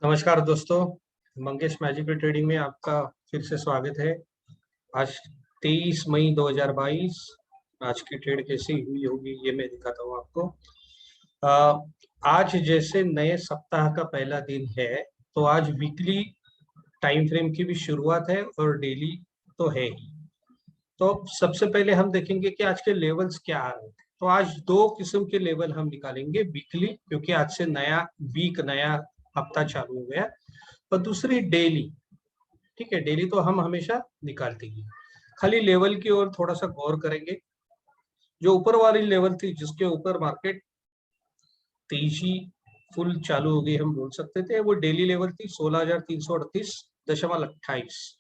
नमस्कार दोस्तों, Mangesh magical trading में आपका फिर से स्वागत है। आज 23 मई 2022। आज की ट्रेड कैसी हुई होगी ये मैं दिखाता हूँ आपको। आज जैसे नए सप्ताह का पहला दिन है, तो आज वीकली टाइम फ्रेम की भी शुरुआत है और डेली तो है ही। तो सबसे पहले हम देखेंगे कि आज के लेवल्स क्या आ रहे हैं। तो आज दो किस्म के लेवल हम निकालेंगे, वीकली क्योंकि आज से नया वीक नया हफ्ता चालू हो गया, और दूसरी डेली। ठीक है, डेली तो हम हमेशा निकालते ही। खाली लेवल की ओर थोड़ा सा गौर करेंगे। जो ऊपर वाली लेवल थी जिसके ऊपर मार्केट तेजी फुल चालू हो गई हम बोल सकते थे, वो डेली लेवल थी 16,338.28।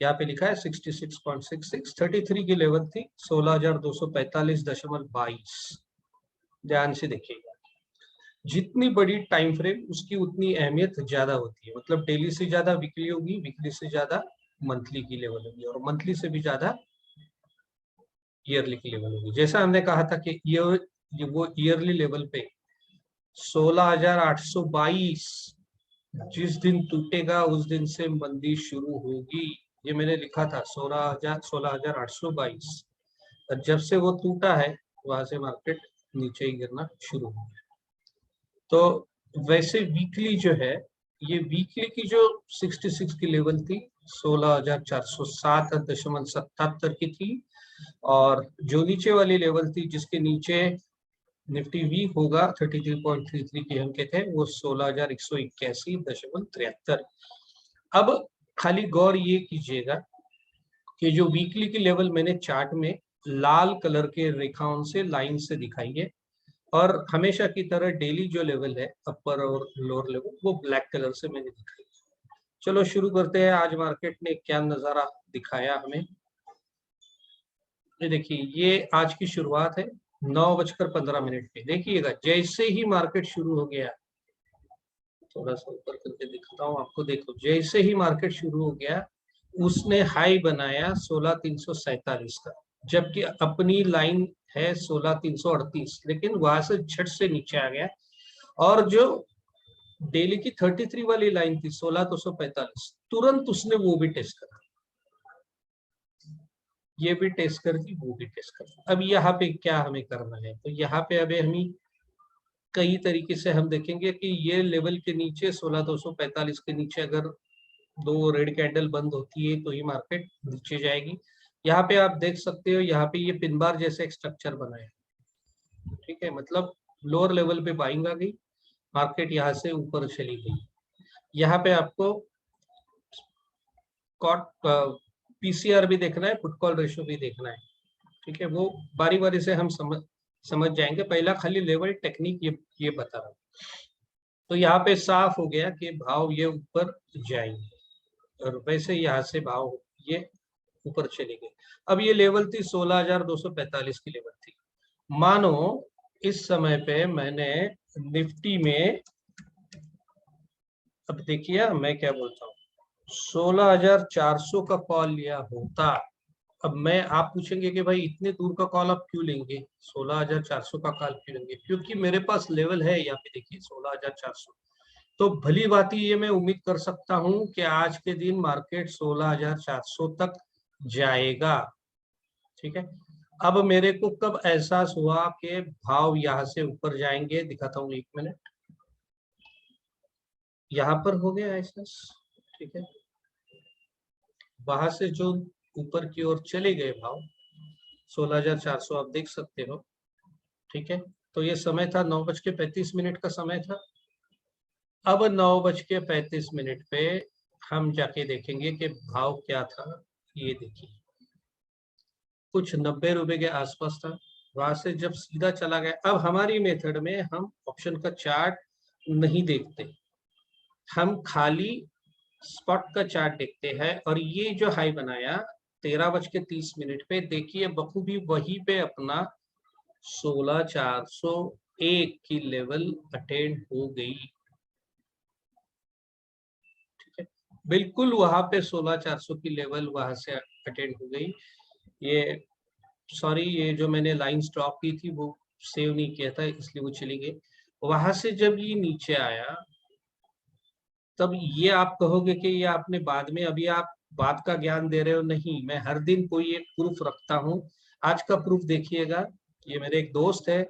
यहाँ पे लिखा है 66.66। 33 की लेवल थी 16,245.22। ध्यान से देखिएगा, जितनी बड़ी टाइम फ्रेम उसकी उतनी अहमियत ज्यादा होती है। मतलब डेली से ज्यादा वीकली होगी, वीकली से ज्यादा मंथली की लेवल होगी, और मंथली से भी ज्यादा ईयरली की लेवल होगी। जैसा हमने कहा था कि वो ईयरली लेवल पे 16,822 जिस दिन टूटेगा उस दिन से मंदी शुरू होगी। ये मैंने लिखा था 16,822। और जब से वो टूटा है वहां से मार्केट नीचे ही गिरना शुरू हो गया। तो वैसे वीकली जो है, ये वीकली की जो 66 की लेवल थी 16,407.77 की थी। और जो नीचे वाली लेवल थी जिसके नीचे निफ्टी वीक होगा 33.33 के अंक थे, वो 16,181.73। अब खाली गौर ये कीजिएगा कि जो वीकली की लेवल मैंने चार्ट में लाल कलर के रेखाओं से लाइन से दिखाई है, और हमेशा की तरह डेली जो लेवल है अपर और लोअर लेवल वो ब्लैक कलर से मैंने दिखाई। चलो शुरू करते हैं, आज मार्केट ने क्या नजारा दिखाया हमें। ये देखिए, ये आज की शुरुआत है 9:15 पे। देखिएगा, जैसे ही मार्केट शुरू हो गया, थोड़ा सा ऊपर करके दिखाता हूँ आपको। देखो, जैसे ही मार्केट शुरू हो गया उसने हाई बनाया 16,347 का, जबकि अपनी लाइन है 16,338, लेकिन वहां से झट से नीचे आ गया। और जो डेली की 33 वाली लाइन थी 16,245, तुरंत उसने वो भी टेस्ट करा, ये भी टेस्ट कर दी, वो भी टेस्ट कर दी। अब यहाँ पे क्या हमें करना है, तो यहाँ पे अभी हमें कई तरीके से हम देखेंगे कि ये लेवल के नीचे 16,245 के नीचे अगर दो रेड कैंडल बंद होती है तो ही मार्केट नीचे जाएगी। यहाँ पे आप देख सकते हो, यहाँ पे ये पिन बार जैसे एक स्ट्रक्चर बना है। ठीक है, मतलब लोअर लेवल पे बाइंग आ गई, मार्केट यहाँ से ऊपर चली गई। यहाँ पे आपको कॉट पीसीआर भी देखना है, पुट कॉल रेशियो भी देखना है। ठीक है, वो बारी बारी से हम समझ जाएंगे। पहला खाली लेवल टेक्निक ये बता रहा हूँ। तो यहाँ पे साफ हो गया कि भाव ये ऊपर जाएंगे, और वैसे यहाँ से भाव ये ऊपर चली गई। अब ये लेवल थी 16,245 की लेवल थी। मानो इस समय पे मैंने निफ्टी में, अब देखिए मैं क्या बोलता हूँ, 16,400 का कॉल लिया होता। अब मैं, आप पूछेंगे कि भाई इतने दूर का कॉल आप क्यों लेंगे, 16,400 का कॉल क्यों लेंगे? क्योंकि मेरे पास लेवल है यहाँ पे, देखिए 16,400। तो भली बात ये मैं उम्मीद कर सकता हूँ कि आज के दिन मार्केट 16,400 तक जाएगा। ठीक है, अब मेरे को कब एहसास हुआ कि भाव यहाँ से ऊपर जाएंगे, दिखाता हूँ, एक मिनट। यहाँ पर हो गया एहसास। ठीक है, वहां से जो ऊपर की ओर चले गए भाव 16,400, आप देख सकते हो। ठीक है, तो ये समय था 9:35 का समय था। अब 9:35 पे हम जाके देखेंगे कि भाव क्या था। ये देखिए, कुछ 90 रुपए के आसपास था, वहां से जब सीधा चला गया। अब हमारी मेथड में हम ऑप्शन का चार्ट नहीं देखते, हम खाली स्पॉट का चार्ट देखते हैं। और ये जो हाई बनाया 13:30 पे, देखिए बखूबी वहीं पे अपना 16,401 की लेवल अटेंड हो गई। ठीक है, बिल्कुल वहां पे 16,400 की लेवल वहां से अटेंड हो गई। ये सॉरी, ये जो मैंने लाइन स्टॉप की थी वो सेव नहीं किया था, इसलिए वो चली गई। वहां से जब ये नीचे आया तब ये आप कहोगे कि ये आपने बाद में, अभी आप बात का ज्ञान दे रहे हो। नहीं, मैं हर दिन कोई एक प्रूफ रखता हूँ। आज का प्रूफ देखिएगा, ये मेरे एक दोस्त है,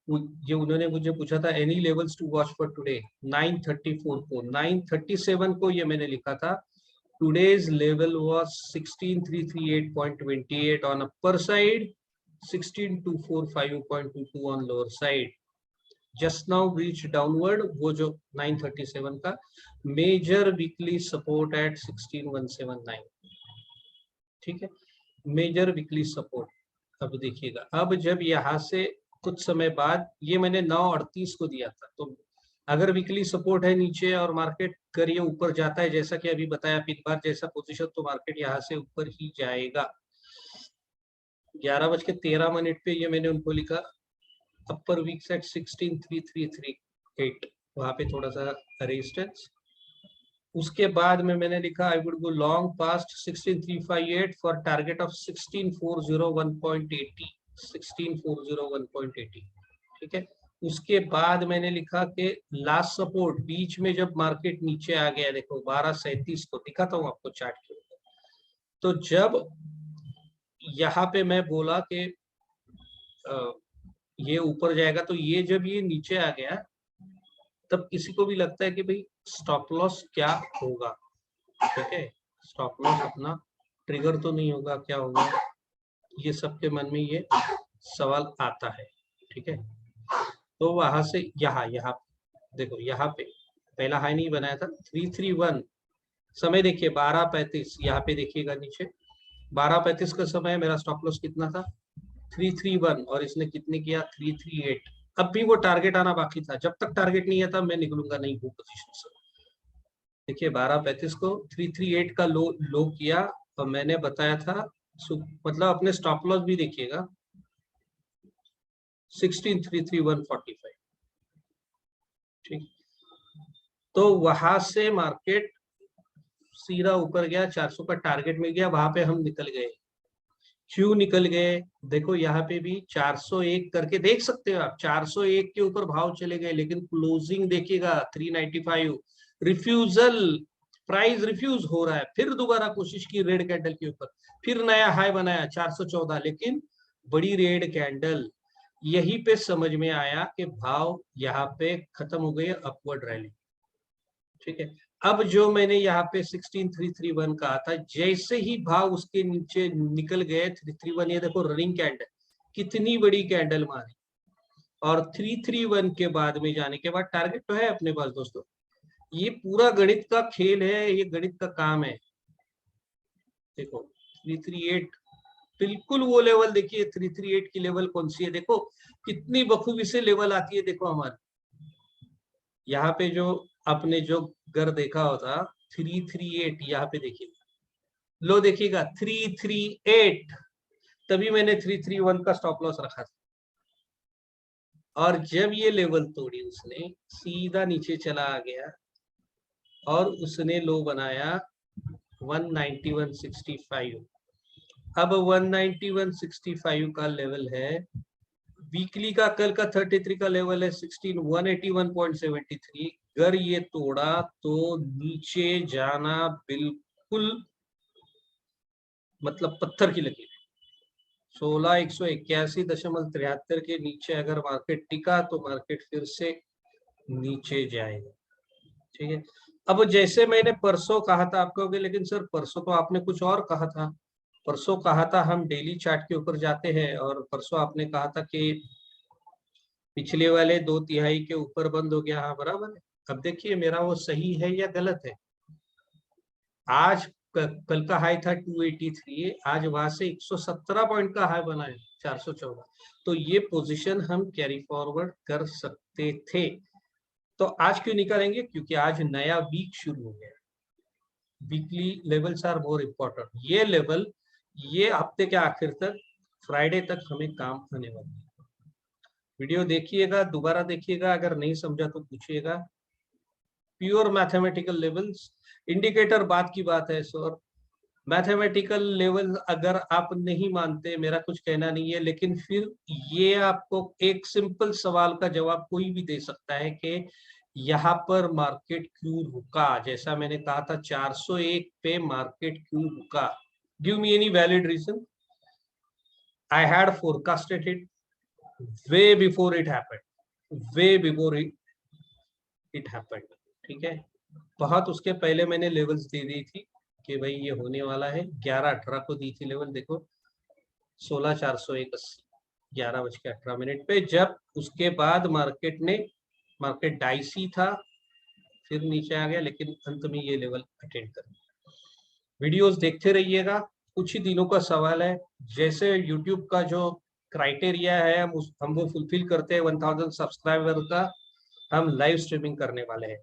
ये उन्होंने मुझे पूछा था any levels to watch for today. 9:34 को, 9:37 को ये मैंने लिखा था, today's level was 16338.28 on upper side, 16245.22 on lower side. Just now reached downward, वो जो 937 का major weekly support at 16179, ठीक है, मेजर वीकली सपोर्ट। अब देखिएगा, अब जब यहाँ से कुछ समय बाद, ये मैंने 9:38 को दिया था, तो अगर वीकली सपोर्ट है नीचे और मार्केट करिए ऊपर जाता है, जैसा कि अभी बताया पिछली बार जैसा पोजीशन, तो मार्केट यहाँ से ऊपर ही जाएगा। 11:13 पे ये मैंने उनको लिखा, अपर वीक सेट 163338, वहां पे थोड़ा सा रेजिस्टेंस। उसके बाद में मैंने लिखा I would go long past 16358 for target of 16401.80, 16401.80, ठीक है। उसके बाद मैंने लिखा कि लास्ट सपोर्ट बीच में जब मार्केट नीचे आ गया, देखो 12:37 को दिखाता हूँ आपको चार्ट के ऊपर, तो जब यहाँ पे मैं बोला कि ये ऊपर जाएगा, तो ये जब ये नीचे आ गया, तब किसी को भी लगता है कि भाई स्टॉप लॉस क्या होगा, ठीक है, स्टॉप लॉस अपना ट्रिगर तो नहीं होगा, क्या होगा, ये सबके मन में ये सवाल आता है, ठीक है। तो वहां से यहाँ देखो, यहाँ पे पहला हाई नहीं बनाया था 331, समय देखिए 12:35, यहाँ पे देखिएगा नीचे 12:35 का समय, मेरा स्टॉप लॉस कितना था 331, और इसने कितने किया 338। अब भी वो टारगेट आना बाकी था, जब तक टारगेट नहीं आता मैं निकलूंगा नहीं वो पोजीशन से। देखिए 12:35 को 338 का लो किया, और मैंने बताया था, मतलब अपने स्टॉप लॉस भी देखिएगा 16,331.45, ठीक। तो वहां से मार्केट सीधा ऊपर गया, 400 का टारगेट मिल गया, वहां पे हम निकल गए। क्यों निकल गए, देखो यहाँ पे भी 401 करके देख सकते हो आप, 401 के ऊपर भाव चले गए, लेकिन क्लोजिंग देखिएगा 395, रिफ्यूजल, प्राइस रिफ्यूज हो रहा है। फिर दोबारा कोशिश की रेड कैंडल के ऊपर, फिर नया हाई बनाया 414, लेकिन बड़ी रेड कैंडल। यही पे समझ में आया कि भाव यहाँ पे खत्म हो गई अपवर्ड रैली, ठीक है। अब जो मैंने यहाँ पे 16331 कहा था, जैसे ही भाव उसके नीचे निकल गए 331, ये देखो रनिंग कैंडल, कितनी बड़ी कैंडल मारी, और 331 के बाद में जाने के बाद टारगेट तो है अपने पास दोस्तों। ये पूरा गणित का खेल है, ये गणित का काम है। देखो 338 बिल्कुल वो लेवल, देखिए 338 की लेवल कौन सी है, देखो कितनी बखूबी से लेवल आती है। देखो हमारे यहाँ पे जो आपने जो घर देखा होता 338, यहाँ पे देखिए लो, देखिएगा 338, तभी मैंने 331 का स्टॉप लॉस रखा था। और जब ये लेवल तोड़ी उसने, सीधा नीचे चला आ गया, और उसने लो बनाया 191.65। अब 191.65 का लेवल है, वीकली का कल का 33 का लेवल है 16181.73। अगर ये तोड़ा तो नीचे जाना बिल्कुल मतलब पत्थर की लकीर। 16,181.73 के नीचे अगर मार्केट टिका तो मार्केट फिर से नीचे जाएगा, ठीक है। अब जैसे मैंने परसों कहा था, आप कहोगे लेकिन सर परसों तो आपने कुछ और कहा था। परसों कहा था हम डेली चार्ट के ऊपर जाते हैं, और परसों आपने कहा था कि पिछले वाले 2/3 के ऊपर बंद हो गया। हाँ बराबर है। अब देखिए मेरा वो सही है या गलत है। आज कल का हाई था 283, आज वहां से 117 पॉइंट का हाई बना है 414, तो ये पोजीशन हम कैरी फॉरवर्ड कर सकते थे। तो आज क्यों नहीं करेंगे, क्योंकि आज नया वीक शुरू हो गया। Weekly levels are more important. ये लेवल ये हफ्ते के आखिर तक, फ्राइडे तक हमें काम आने वाला है। वीडियो देखिएगा, दोबारा देखिएगा, अगर नहीं समझा तो पूछिएगा। प्योर मैथमेटिकल लेवल्स, इंडिकेटर बात की बात है सर, मैथमेटिकल लेवल अगर आप नहीं मानते, मेरा कुछ कहना नहीं है, लेकिन फिर ये आपको एक सिंपल सवाल का जवाब कोई भी दे सकता है कि यहाँ पर मार्केट क्यों रुका, जैसा मैंने कहा था 401 पे मार्केट क्यों रुका, give me any valid reason. I had forecasted it way before it happened, way before it happened, ठीक है। बहुत उसके पहले मैंने लेवल्स दे दी थी कि भाई ये होने वाला है। 11:18 को दी थी लेवल, देखो 16,481, 11:18 पे, जब उसके बाद मार्केट डाइसी था, फिर नीचे आ गया, लेकिन अंत में ये लेवल अटेंड कर। वीडियोस देखते रहिएगा, कुछ ही दिनों का सवाल है। जैसे यूट्यूब का जो क्राइटेरिया है हम वो फुलफिल करते हैं 1000 सब्सक्राइबर का, हम लाइव स्ट्रीमिंग करने वाले हैं।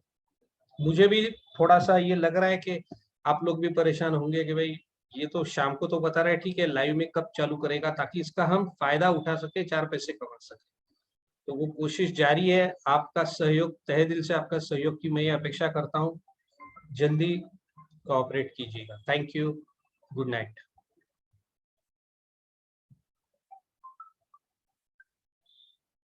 मुझे भी थोड़ा सा ये लग रहा है कि आप लोग भी परेशान होंगे कि भाई ये तो शाम को तो बता रहा है, ठीक है, लाइव में कब चालू करेगा ताकि इसका हम फायदा उठा सके, 4 पैसे कमा सके। तो वो कोशिश जारी है। आपका सहयोग, तहे दिल से आपका सहयोग की मैं अपेक्षा करता हूँ। जल्दी कोऑपरेट कीजिएगा। Thank you, good night.